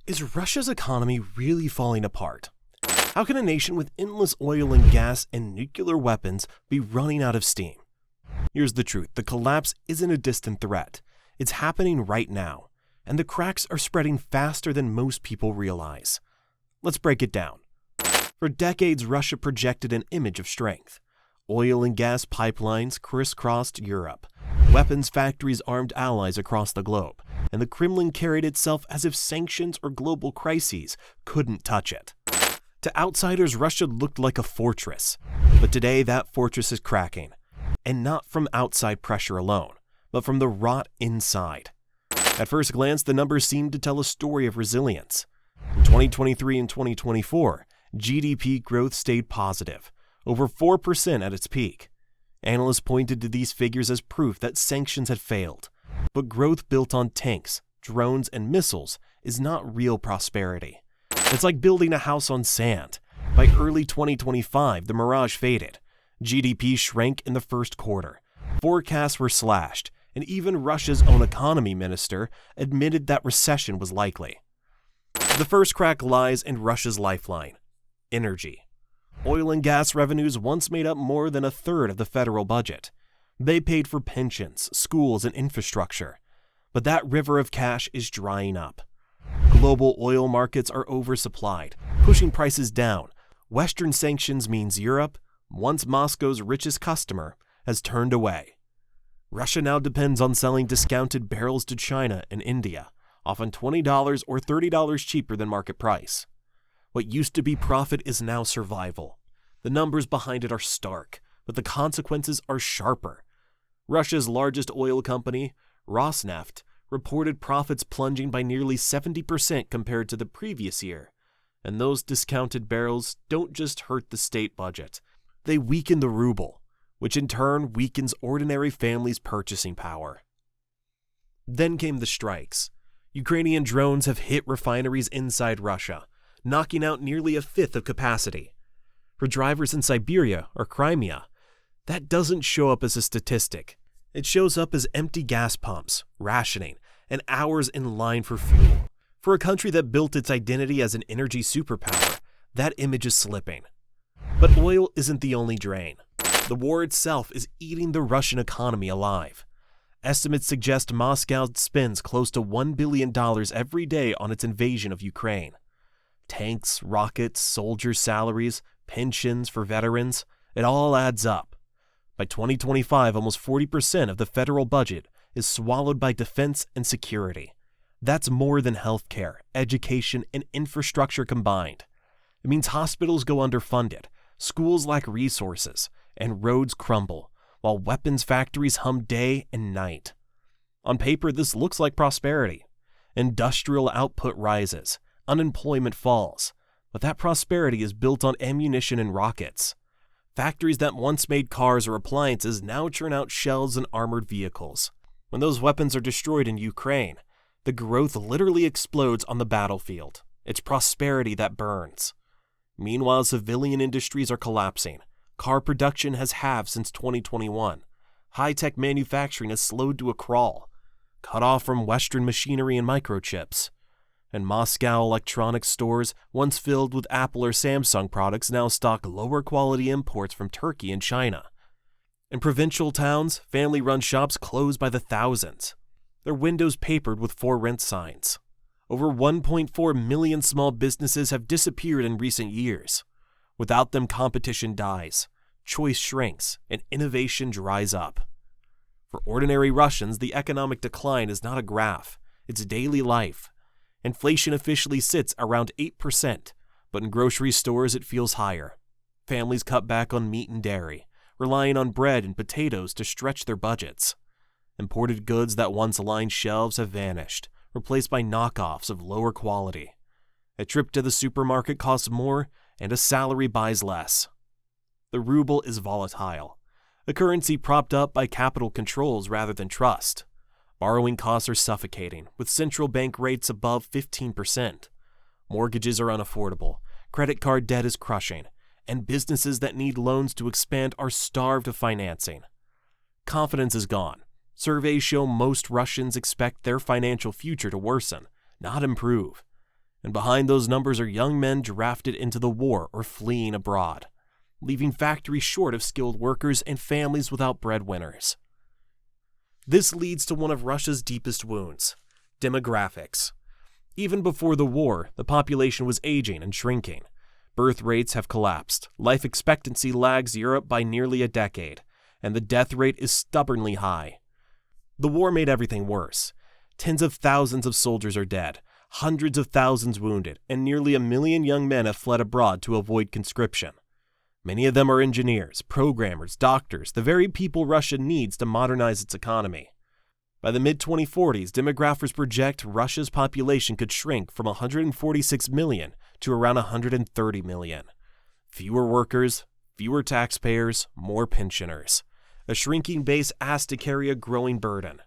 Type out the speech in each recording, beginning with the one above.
Is Russia's economy really falling apart? How can a nation with endless oil and gas and nuclear weapons be running out of steam? Here's the truth. The collapse isn't a distant threat. It's happening right now, and the cracks are spreading faster than most people realize. Let's break it down. For decades, Russia projected an image of strength. Oil and gas pipelines crisscrossed Europe. Weapons factories armed allies across the globe, and the Kremlin carried itself as if sanctions or global crises couldn't touch it. To outsiders, Russia looked like a fortress, but today that fortress is cracking, and not from outside pressure alone, but from the rot inside. At first glance, the numbers seemed to tell a story of resilience. In 2023 and 2024, GDP growth stayed positive, over 4% at its peak. Analysts pointed to these figures as proof that sanctions had failed. But growth built on tanks, drones, and missiles is not real prosperity. It's like building a house on sand. By early 2025, the mirage faded. GDP shrank in the first quarter. Forecasts were slashed, and even Russia's own economy minister admitted that recession was likely. The first crack lies in Russia's lifeline: energy. Oil and gas revenues once made up more than a third of the federal budget. They paid for pensions, schools, and infrastructure. But that river of cash is drying up. Global oil markets are oversupplied, pushing prices down. Western sanctions means Europe, once Moscow's richest customer, has turned away. Russia now depends on selling discounted barrels to China and India, often $20 or $30 cheaper than market price. What used to be profit is now survival. The numbers behind it are stark, but the consequences are sharper. Russia's largest oil company, Rosneft, reported profits plunging by nearly 70% compared to the previous year. And those discounted barrels don't just hurt the state budget. They weaken the ruble, which in turn weakens ordinary families' purchasing power. Then came the strikes. Ukrainian drones have hit refineries inside Russia, knocking out nearly a fifth of capacity. For drivers in Siberia or Crimea, that doesn't show up as a statistic. It shows up as empty gas pumps, rationing, and hours in line for fuel. For a country that built its identity as an energy superpower, that image is slipping. But oil isn't the only drain. The war itself is eating the Russian economy alive. Estimates suggest Moscow spends close to $1 billion every day on its invasion of Ukraine. Tanks, rockets, soldiers' salaries, pensions for veterans, it all adds up. By 2025, almost 40% of the federal budget is swallowed by defense and security. That's more than healthcare, education, and infrastructure combined. It means hospitals go underfunded, schools lack resources, and roads crumble, while weapons factories hum day and night. On paper, this looks like prosperity. Industrial output rises, unemployment falls, but that prosperity is built on ammunition and rockets. Factories that once made cars or appliances now churn out shells and armored vehicles. When those weapons are destroyed in Ukraine, the growth literally explodes on the battlefield. It's prosperity that burns. Meanwhile, civilian industries are collapsing. Car production has halved since 2021. High-tech manufacturing has slowed to a crawl, cut off from Western machinery and microchips. And Moscow electronics stores, once filled with Apple or Samsung products, now stock lower-quality imports from Turkey and China. In provincial towns, family-run shops close by the thousands, their windows papered with for rent signs. Over 1.4 million small businesses have disappeared in recent years. Without them, competition dies, choice shrinks, and innovation dries up. For ordinary Russians, the economic decline is not a graph, it's daily life. Inflation officially sits around 8%, but in grocery stores it feels higher. Families cut back on meat and dairy, relying on bread and potatoes to stretch their budgets. Imported goods that once lined shelves have vanished, replaced by knockoffs of lower quality. A trip to the supermarket costs more, and a salary buys less. The ruble is volatile, a currency propped up by capital controls rather than trust. Borrowing costs are suffocating, with central bank rates above 15%. Mortgages are unaffordable, credit card debt is crushing, and businesses that need loans to expand are starved of financing. Confidence is gone. Surveys show most Russians expect their financial future to worsen, not improve. And behind those numbers are young men drafted into the war or fleeing abroad, leaving factories short of skilled workers and families without breadwinners. This leads to one of Russia's deepest wounds: demographics. Even before the war, the population was aging and shrinking. Birth rates have collapsed, life expectancy lags Europe by nearly a decade, and the death rate is stubbornly high. The war made everything worse. Tens of thousands of soldiers are dead, hundreds of thousands wounded, and nearly 1 million young men have fled abroad to avoid conscription. Many of them are engineers, programmers, doctors, the very people Russia needs to modernize its economy. By the mid-2040s, demographers project Russia's population could shrink from 146 million to around 130 million. Fewer workers, fewer taxpayers, more pensioners. A shrinking base asked to carry a growing burden.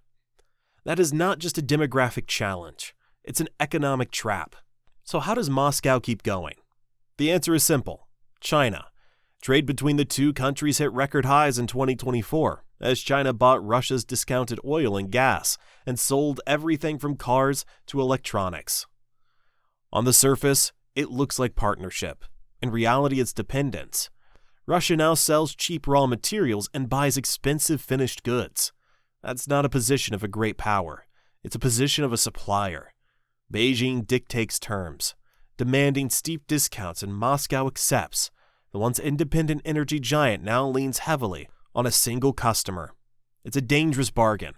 That is not just a demographic challenge, it's an economic trap. So how does Moscow keep going? The answer is simple: China. Trade between the two countries hit record highs in 2024, as China bought Russia's discounted oil and gas and sold everything from cars to electronics. On the surface, it looks like partnership. In reality, it's dependence. Russia now sells cheap raw materials and buys expensive finished goods. That's not a position of a great power. It's a position of a supplier. Beijing dictates terms, demanding steep discounts, and Moscow accepts. The once independent energy giant now leans heavily on a single customer. It's a dangerous bargain.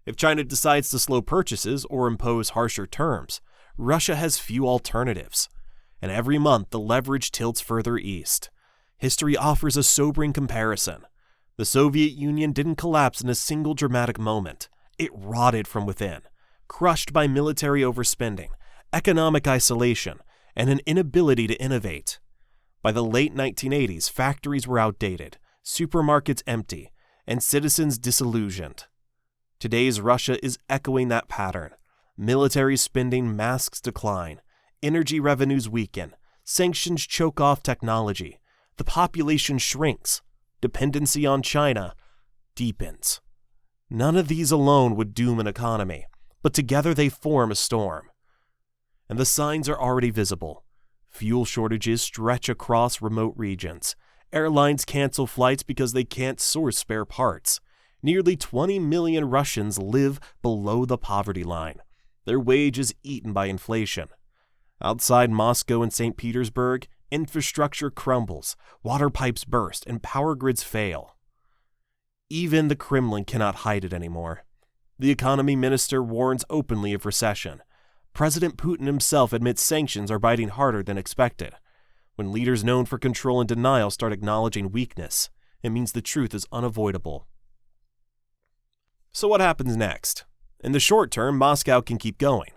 If China decides to slow purchases or impose harsher terms, Russia has few alternatives. And every month the leverage tilts further east. History offers a sobering comparison. The Soviet Union didn't collapse in a single dramatic moment. It rotted from within, crushed by military overspending, economic isolation, and an inability to innovate. By the late 1980s, factories were outdated, supermarkets empty, and citizens disillusioned. Today's Russia is echoing that pattern. Military spending masks decline, energy revenues weaken, sanctions choke off technology, the population shrinks, dependency on China deepens. None of these alone would doom an economy, but together they form a storm. And the signs are already visible. Fuel shortages stretch across remote regions. Airlines cancel flights because they can't source spare parts. Nearly 20 million Russians live below the poverty line. Their wage is eaten by inflation. Outside Moscow and St. Petersburg, infrastructure crumbles, water pipes burst, and power grids fail. Even the Kremlin cannot hide it anymore. The economy minister warns openly of recession. President Putin himself admits sanctions are biting harder than expected. When leaders known for control and denial start acknowledging weakness, it means the truth is unavoidable. So what happens next? In the short term, Moscow can keep going.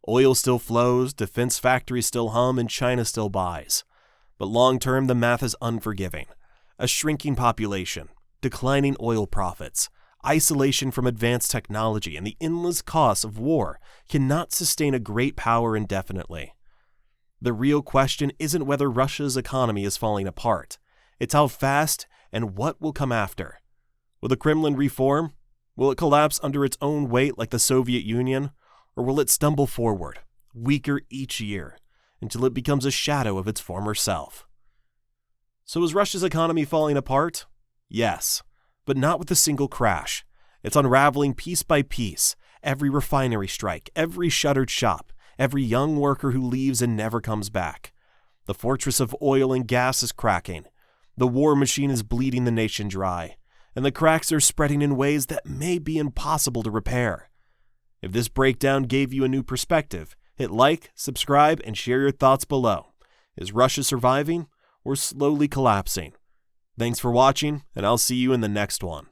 Oil still flows, defense factories still hum, and China still buys. But long term, the math is unforgiving. A shrinking population, declining oil profits, isolation from advanced technology, and the endless costs of war cannot sustain a great power indefinitely. The real question isn't whether Russia's economy is falling apart. It's how fast and what will come after. Will the Kremlin reform? Will it collapse under its own weight like the Soviet Union? Or will it stumble forward, weaker each year, until it becomes a shadow of its former self? So is Russia's economy falling apart? Yes, but not with a single crash. It's unraveling piece by piece. Every refinery strike, every shuttered shop, every young worker who leaves and never comes back. The fortress of oil and gas is cracking. The war machine is bleeding the nation dry, and the cracks are spreading in ways that may be impossible to repair. If this breakdown gave you a new perspective, hit like, subscribe, and share your thoughts below. Is Russia surviving or slowly collapsing? Thanks for watching, and I'll see you in the next one.